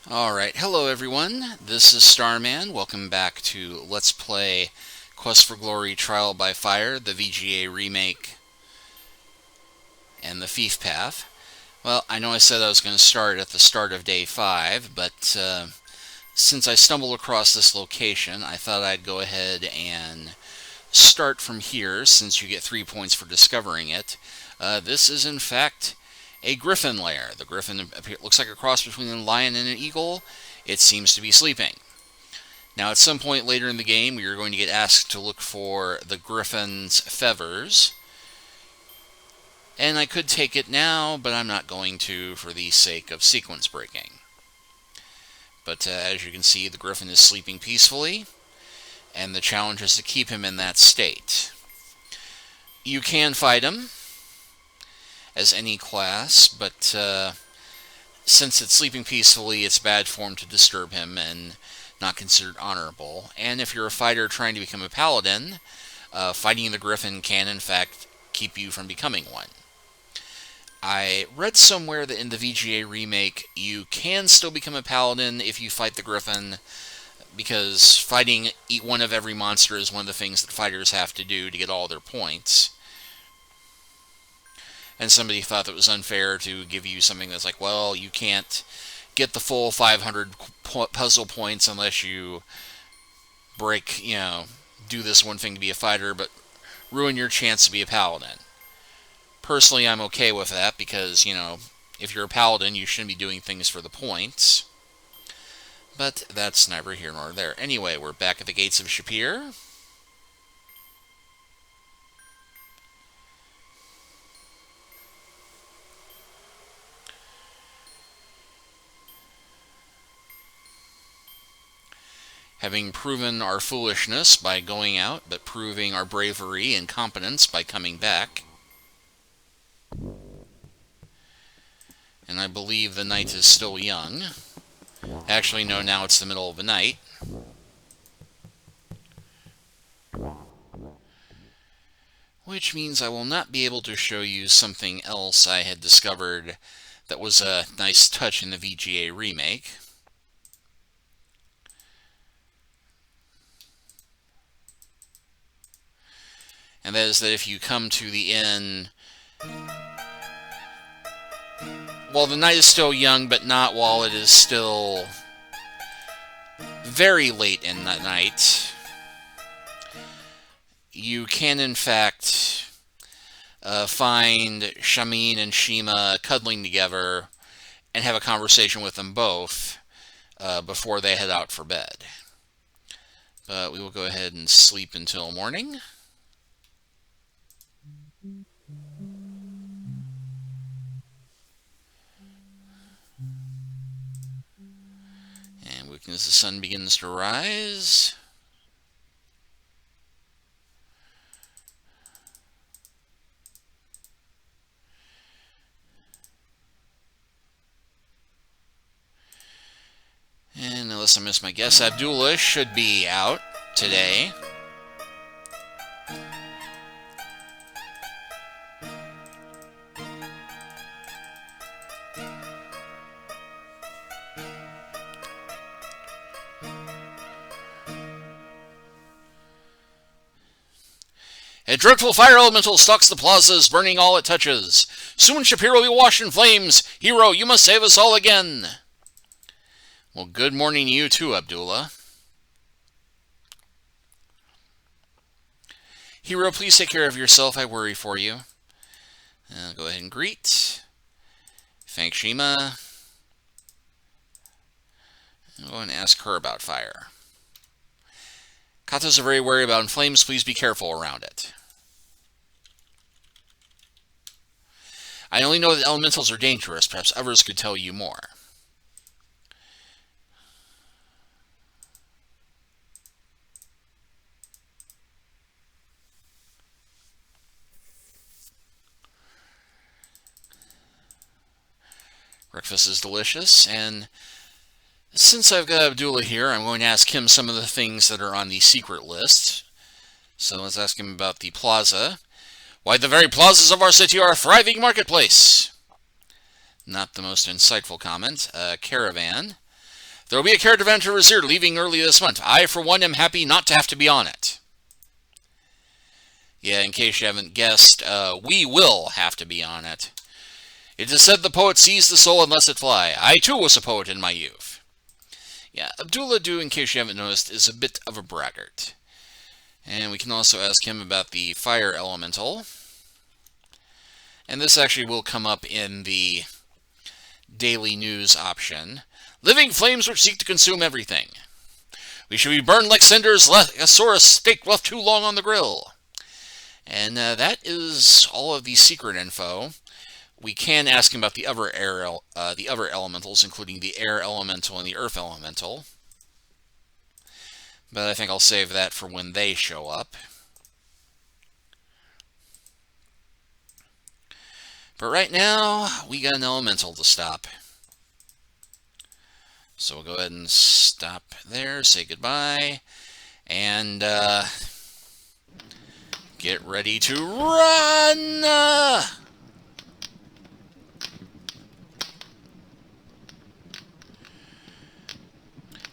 Alright, hello everyone. This is Starman. Welcome back to Let's Play Quest for Glory Trial by Fire, the VGA remake, and the Thief Path. Well, I know I said I was going to start at the start of day 5, but since I stumbled across this location, I thought I'd go ahead and start from here, since you get 3 points for discovering it. This is, in fact, a griffin lair. The griffin looks like a cross between a lion and an eagle. It seems to be sleeping. Now, at some point later in the game, you're going to get asked to look for the griffin's feathers. And I could take it now, but I'm not going to for the sake of sequence breaking. But as you can see, the griffin is sleeping peacefully, and the challenge is to keep him in that state. You can fight him as any class, but since it's sleeping peacefully, it's bad form to disturb him and not considered honorable. And if you're a fighter trying to become a paladin, fighting the griffin can in fact keep you from becoming one. I read somewhere that in the VGA remake, you can still become a paladin if you fight the griffin, because fighting one of every monster is one of the things that fighters have to do to get all their points. And somebody thought that it was unfair to give you something that's like, well, you can't get the full 500 puzzle points unless you break, do this one thing to be a fighter, but ruin your chance to be a paladin. Personally, I'm okay with that because, if you're a paladin, you shouldn't be doing things for the points. But that's neither here nor there. Anyway, we're back at the gates of Shapir. Having proven our foolishness by going out, but proving our bravery and competence by coming back. And I believe the night is still young. Actually, no, now it's the middle of the night. Which means I will not be able to show you something else I had discovered that was a nice touch in the VGA remake. And that is that if you come to the inn, well, the night is still young, but not while it is still very late in the night. You can, in fact, find Shamin and Shima cuddling together and have a conversation with them both before they head out for bed. But we will go ahead and sleep until morning. And as the sun begins to rise, and unless I miss my guess, Abdullah should be out today. A dreadful fire elemental stalks the plazas, burning all it touches. Soon Shapir will be washed in flames. Hero, you must save us all again. Well, good morning to you too, Abdullah. Hero, please take care of yourself. I worry for you. I'll go ahead and greet. Thank Shima. I'll go and ask her about fire. Katas are very wary about flames. Please be careful around it. I only know that elementals are dangerous. Perhaps others could tell you more. Breakfast is delicious, and since I've got Abdullah here, I'm going to ask him some of the things that are on the secret list. So let's ask him about the plaza. Why, the very plazas of our city are a thriving marketplace. Not the most insightful comment. Caravan. There will be a character event to Issur leaving early this month. I, for one, am happy not to have to be on it. Yeah, in case you haven't guessed, we will have to be on it. It is said the poet sees the soul and lets it fly. I, too, was a poet in my youth. Yeah, Abdullah, in case you haven't noticed, is a bit of a braggart. And we can also ask him about the fire elemental. And this actually will come up in the daily news option. Living flames which seek to consume everything. We should be burned like cinders, like a sore steak left too long on the grill. And that is all of the secret info. We can ask him about the other elementals, including the air elemental and the earth elemental. But I think I'll save that for when they show up. But right now, we got an elemental to stop. So we'll go ahead and stop there, say goodbye, and get ready to run!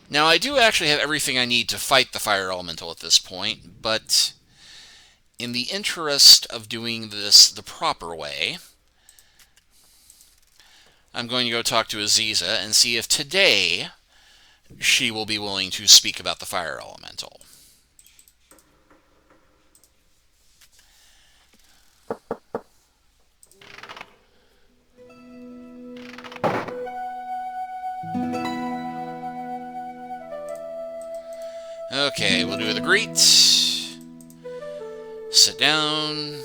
Now, I do actually have everything I need to fight the fire elemental at this point, but in the interest of doing this the proper way, I'm going to go talk to Aziza and see if today she will be willing to speak about the fire elemental. Okay, we'll do the greet. Sit down.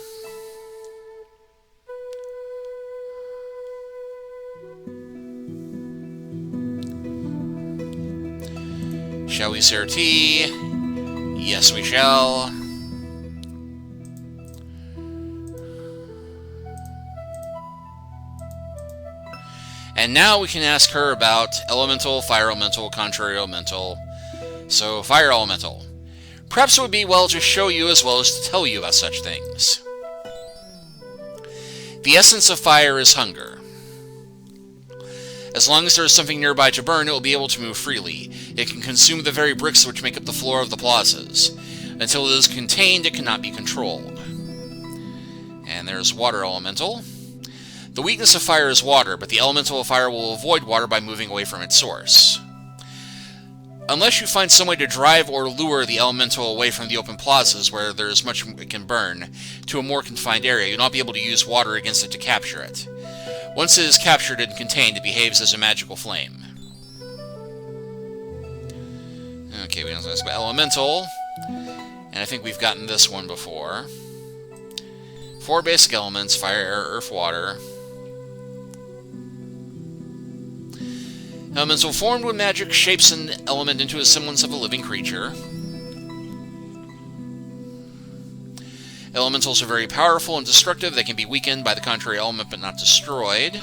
Shall we share tea? Yes, we shall. And now we can ask her about elemental, fire elemental, contrary elemental. So, fire elemental. Perhaps it would be well to show you as well as to tell you about such things. The essence of fire is hunger. As long as there is something nearby to burn, it will be able to move freely. It can consume the very bricks which make up the floor of the plazas. Until it is contained, it cannot be controlled. And there's water elemental. The weakness of fire is water, but the elemental of fire will avoid water by moving away from its source. Unless you find some way to drive or lure the elemental away from the open plazas where there is much it can burn to a more confined area, you'll not be able to use water against it to capture it. Once it is captured and contained, it behaves as a magical flame. Okay, we don't ask about elemental, and I think we've gotten this one before. 4 basic elements: fire, air, earth, water. Elemental formed when magic shapes an element into a semblance of a living creature. Elementals are very powerful and destructive. They can be weakened by the contrary element, but not destroyed.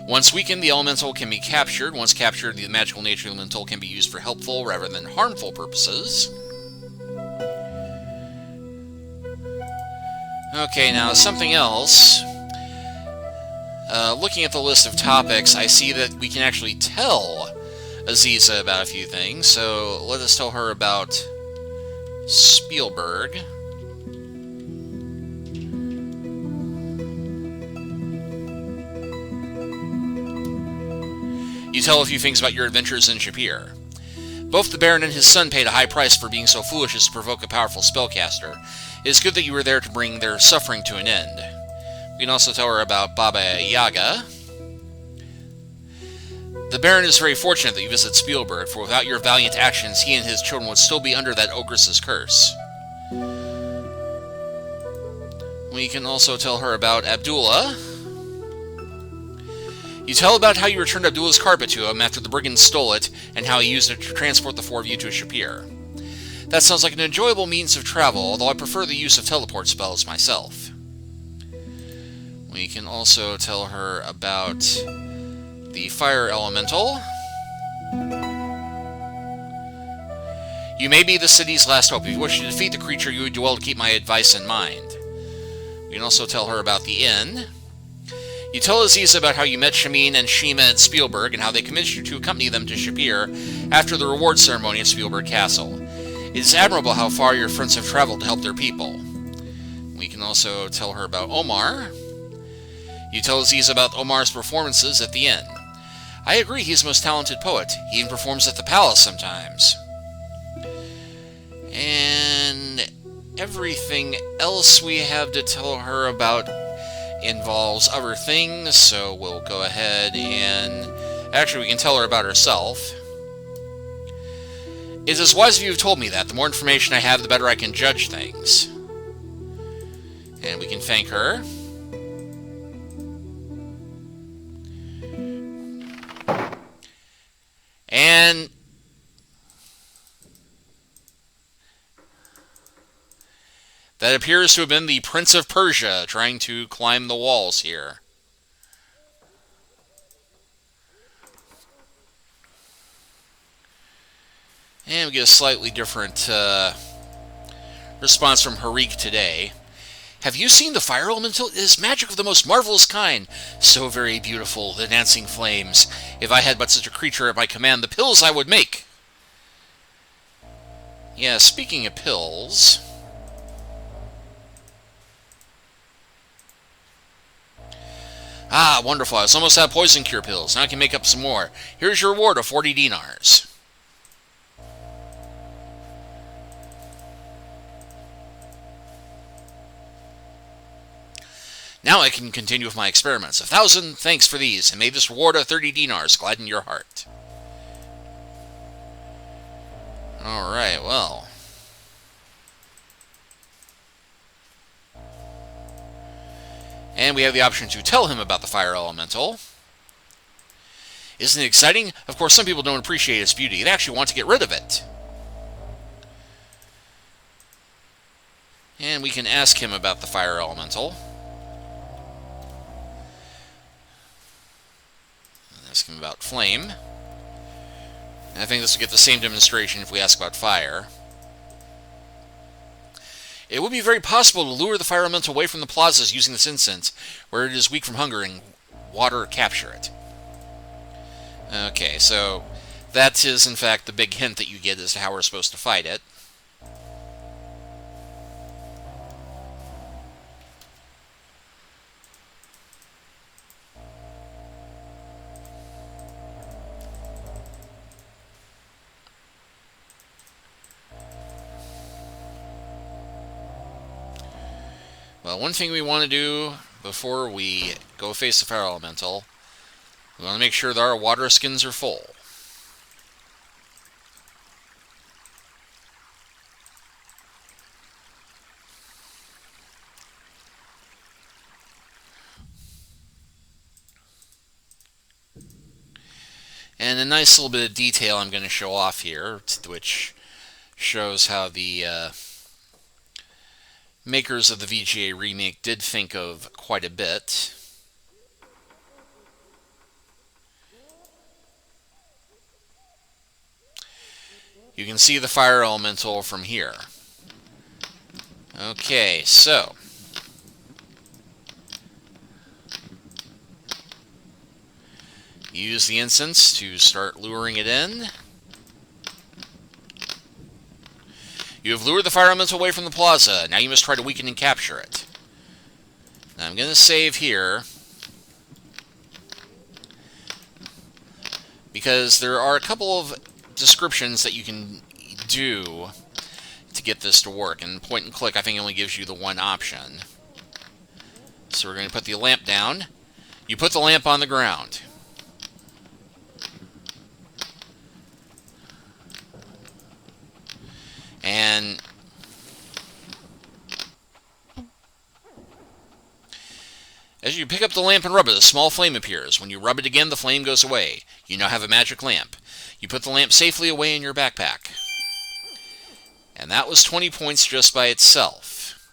Once weakened, the elemental can be captured. Once captured, the magical nature of the elemental can be used for helpful rather than harmful purposes. Okay, now something else. Looking at the list of topics, I see that we can actually tell Aziza about a few things. So let us tell her about Spielberg. You tell a few things about your adventures in Shapir. Both the Baron and his son paid a high price for being so foolish as to provoke a powerful spellcaster. It is good that you were there to bring their suffering to an end. We can also tell her about Baba Yaga. The Baron is very fortunate that you visit Spielberg, for without your valiant actions, he and his children would still be under that ogress's curse. We can also tell her about Abdullah. You tell about how you returned Abdullah's carpet to him after the brigands stole it, and how he used it to transport the 4 of you to Shapir. That sounds like an enjoyable means of travel, although I prefer the use of teleport spells myself. We can also tell her about the fire elemental. You may be the city's last hope. If you wish to defeat the creature, you would do well to keep my advice in mind. We can also tell her about the inn. You tell Aziz about how you met Shamin and Shima at Spielberg and how they convinced you to accompany them to Shapir after the reward ceremony at Spielberg Castle. It is admirable how far your friends have traveled to help their people. We can also tell her about Omar. You tell Aziz about Omar's performances at the end. I agree, he's the most talented poet. He even performs at the palace sometimes. And everything else we have to tell her about involves other things, so we'll go ahead and... Actually, we can tell her about herself. It's as wise of you have told me that. The more information I have, the better I can judge things. And we can thank her. And that appears to have been the Prince of Persia trying to climb the walls here. And we get a slightly different response from Harik today. Have you seen the fire elemental? It is magic of the most marvelous kind. So very beautiful, the dancing flames. If I had but such a creature at my command, the pills I would make. Yeah, speaking of pills... Ah, wonderful. I was almost out of poison cure pills. Now I can make up some more. Here's your reward of 40 dinars. Now I can continue with my experiments. 1,000 thanks for these, and may this reward of 30 dinars gladden your heart. Alright, well. And we have the option to tell him about the fire elemental. Isn't it exciting? Of course, some people don't appreciate its beauty. They actually want to get rid of it. And we can ask him about the fire elemental. Ask him about flame. And I think this will get the same demonstration if we ask about fire. It would be very possible to lure the fire elemental away from the plazas using this incense, where it is weak from hunger and water capture it. Okay, so that is in fact the big hint that you get as to how we're supposed to fight it. Well, one thing we want to do before we go face the fire elemental, we want to make sure that our water skins are full. And a nice little bit of detail I'm going to show off here, which shows how the makers of the VGA remake did think of quite a bit. You can see the fire elemental from here. Okay, so use the incense to start luring it in. You have lured the fire elemental away from the plaza. Now you must try to weaken and capture it. Now I'm going to save here, because there are a couple of descriptions that you can do to get this to work. And point and click, I think, only gives you the one option. So we're going to put the lamp down. You put the lamp on the ground. And as you pick up the lamp and rub it, a small flame appears. When you rub it again, the flame goes away. You now have a magic lamp. You put the lamp safely away in your backpack. And that was 20 points just by itself.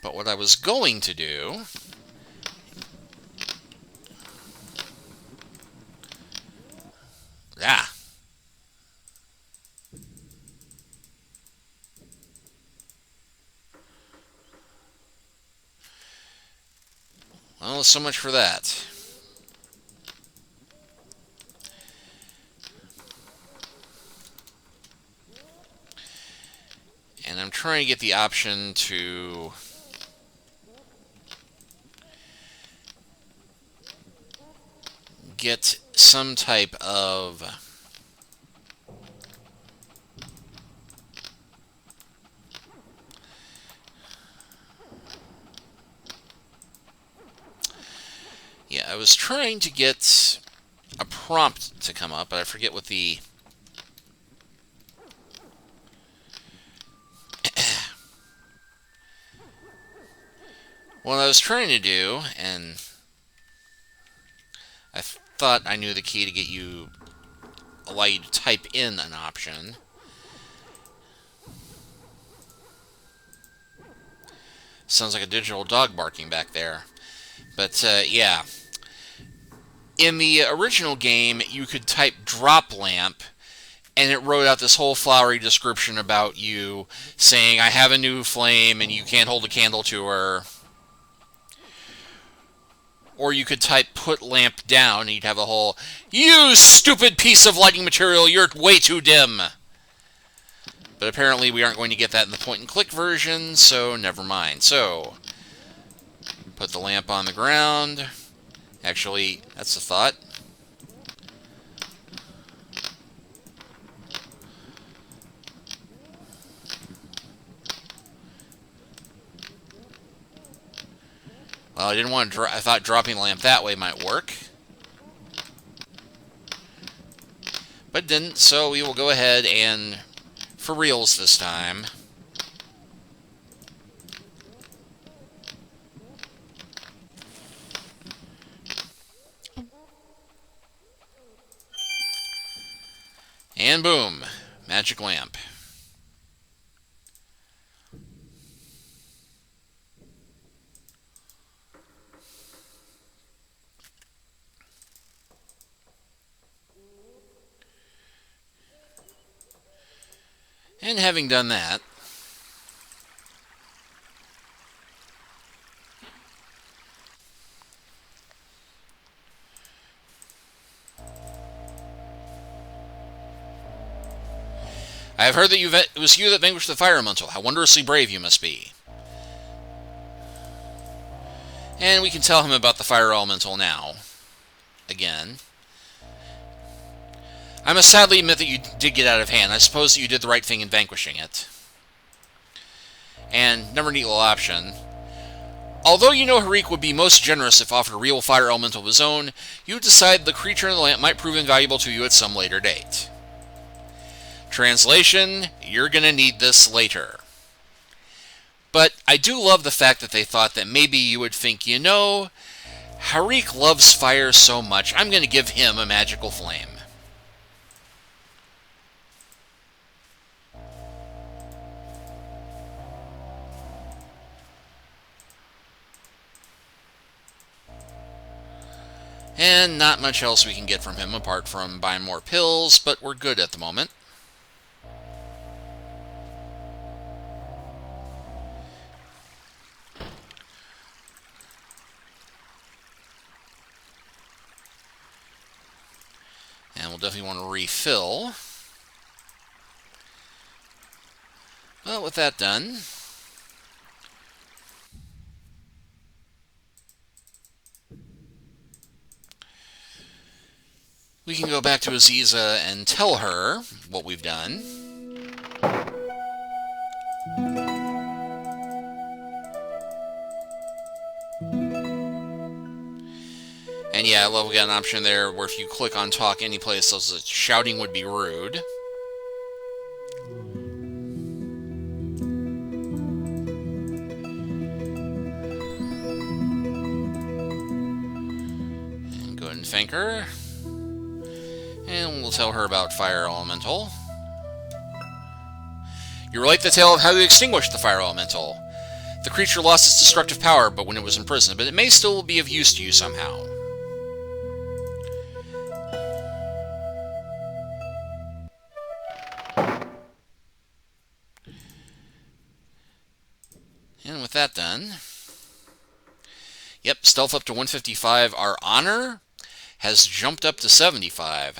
But what I was going to do... Ah! Well, so much for that. And I'm trying to get the option to get some type of I was trying to get a prompt to come up, but I forget what the what I was trying to do, and I thought I knew the key to get you allow you to type in an option. Sounds like a digital dog barking back there. But yeah, in the original game, you could type drop lamp, and it wrote out this whole flowery description about you, saying, I have a new flame, and you can't hold a candle to her. Or you could type put lamp down, and you'd have a whole, you stupid piece of lighting material, you're way too dim. But apparently we aren't going to get that in the point-and-click version, so never mind. So, put the lamp on the ground. Actually, that's a thought. Well, I didn't want to. I thought dropping the lamp that way might work, but it didn't. So we will go ahead and, for reals this time, and boom, magic lamp. And having done that, I have heard that it was you that vanquished the fire elemental. How wondrously brave you must be. And we can tell him about the fire elemental now. Again. I must sadly admit that you did get out of hand. I suppose that you did the right thing in vanquishing it. And, another neat little option. Although you know Harik would be most generous if offered a real fire elemental of his own, you decide the creature in the lamp might prove invaluable to you at some later date. Translation, you're gonna need this later. But I do love the fact that they thought that maybe you would think, you know, Harik loves fire so much, I'm gonna give him a magical flame. And not much else we can get from him apart from buying more pills, but we're good at the moment. And we'll definitely want to refill. Well, with that done, we can go back to Aziza and tell her what we've done. And yeah, I love we got an option there where if you click on talk any place, so that shouting would be rude. And go ahead and thank her. And we'll tell her about Fire Elemental. You relate the tale of how you extinguished the Fire Elemental. The creature lost its destructive power but when it was imprisoned, but it may still be of use to you somehow. And with that done, Yep, stealth up to 155. Our honor has jumped up to 75.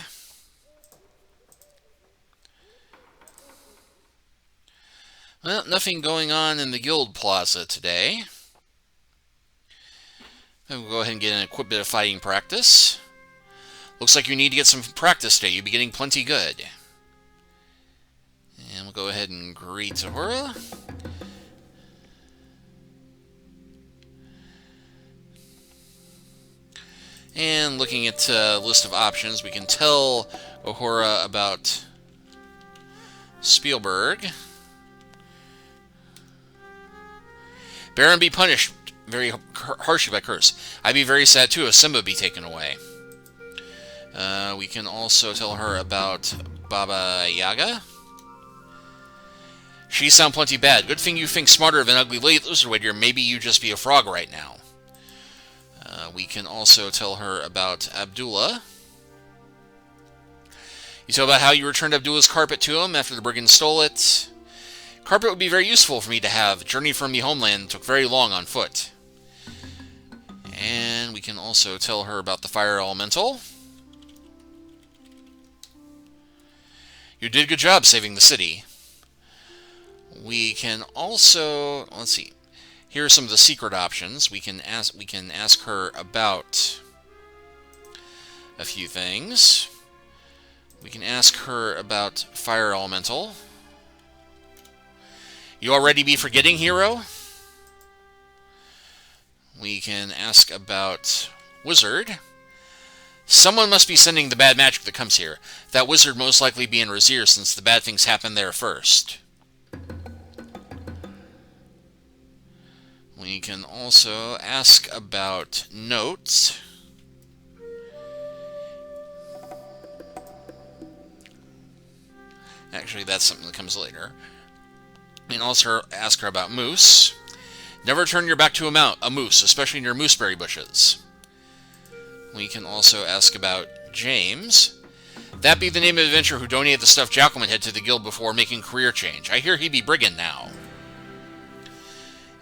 Well, nothing going on in the guild plaza today. We'll go ahead and get in a quick bit of fighting practice. Looks like you need to get some practice today. You'll be getting plenty good. And we'll go ahead and greet Uhura. And looking at a list of options, we can tell Uhura about Spielberg. Baron be punished very harshly by curse. I'd be very sad too if Simba be taken away. We can also tell her about Baba Yaga. She sound plenty bad. Good thing you think smarter of an ugly lizard, or maybe you just be a frog right now. We can also tell her about Abdullah. You tell about how you returned Abdullah's carpet to him after the brigands stole it. Carpet would be very useful for me to have. Journey from me homeland took very long on foot. And we can also tell her about the fire elemental. You did a good job saving the city. We can also, let's see. Here are some of the secret options. We can ask her about a few things. We can ask her about fire elemental. You already be forgetting, hero? We can ask about wizard. Someone must be sending the bad magic that comes here. That wizard most likely be in Razir, since the bad things happen there first. We can also ask about notes. Actually, that's something that comes later. We can also ask her about moose. Never turn your back to a moose, especially near mooseberry bushes. We can also ask about James. That be the name of the adventurer who donated the stuffed Jackalman head to the guild before making career change. I hear he be brigand now.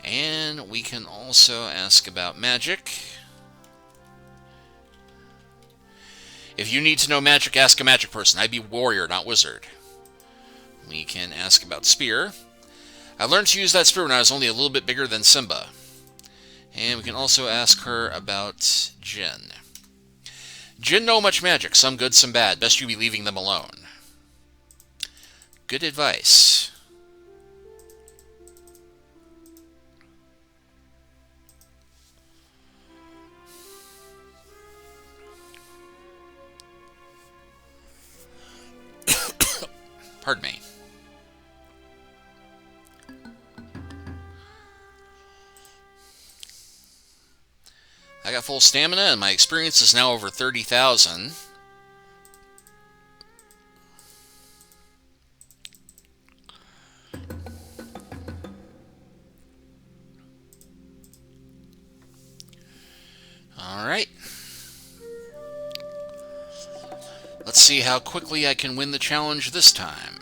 And we can also ask about magic. If you need to know magic, ask a magic person. I'd be warrior, not wizard. We can ask about spear. I learned to use that spear when I was only a little bit bigger than Simba. And we can also ask her about Jinn. Jinn know much magic, some good, some bad. Best you be leaving them alone. Good advice. Pardon me. I got full stamina, and my experience is now over 30,000. Alright. Let's see how quickly I can win the challenge this time.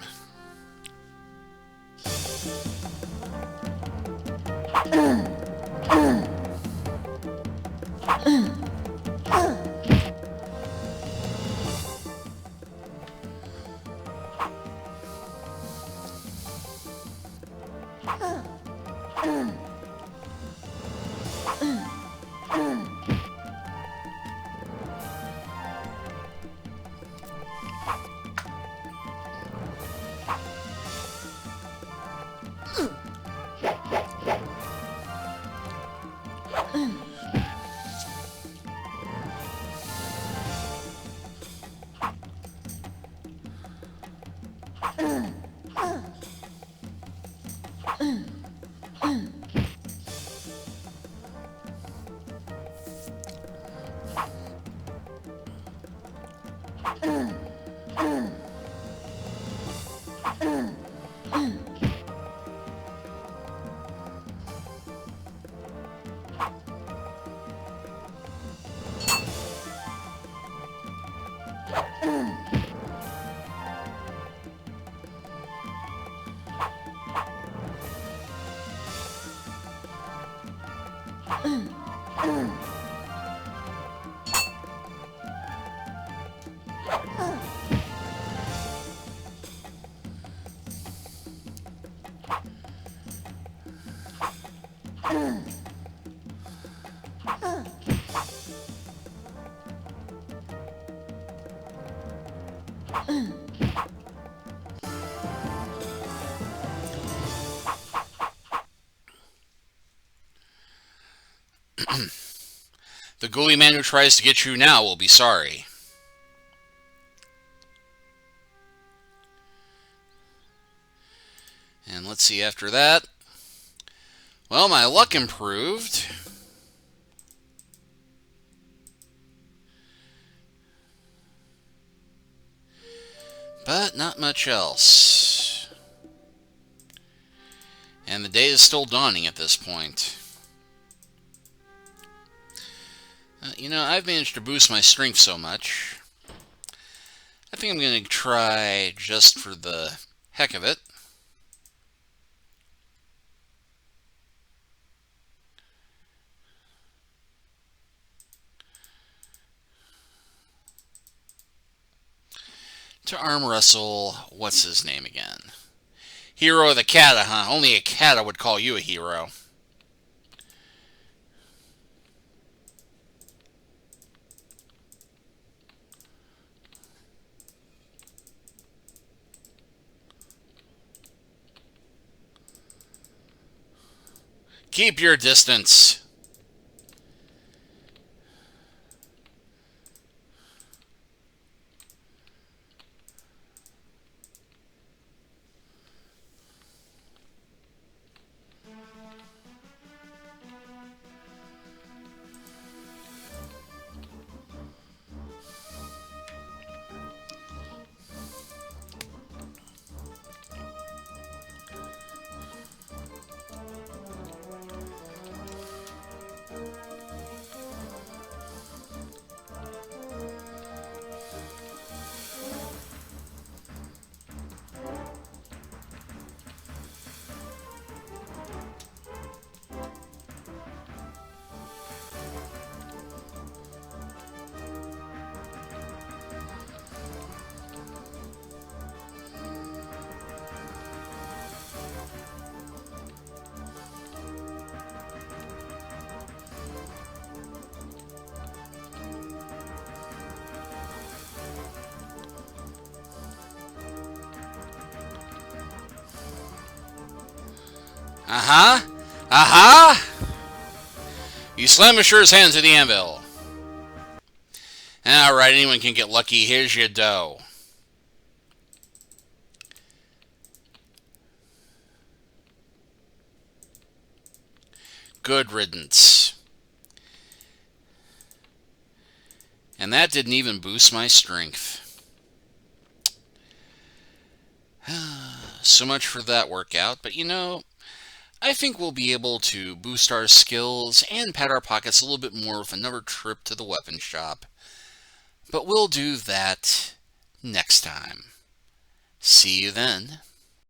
The ghoulie man who tries to get you now will be sorry. And let's see after that. Well, my luck improved. But not much else. And the day is still dawning at this point. You know, I've managed to boost my strength so much. I think I'm going to try, just for the heck of it, to arm wrestle, what's his name again? Hero the Kata, huh? Only a Kata would call you a hero. Keep your distance. Uh-huh. Uh-huh. You slam Issur's hand to the anvil. Alright, anyone can get lucky. Here's your dough. Good riddance. And that didn't even boost my strength. So much for that workout, but you know, I think we'll be able to boost our skills and pad our pockets a little bit more with another trip to the weapon shop. But we'll do that next time. See you then.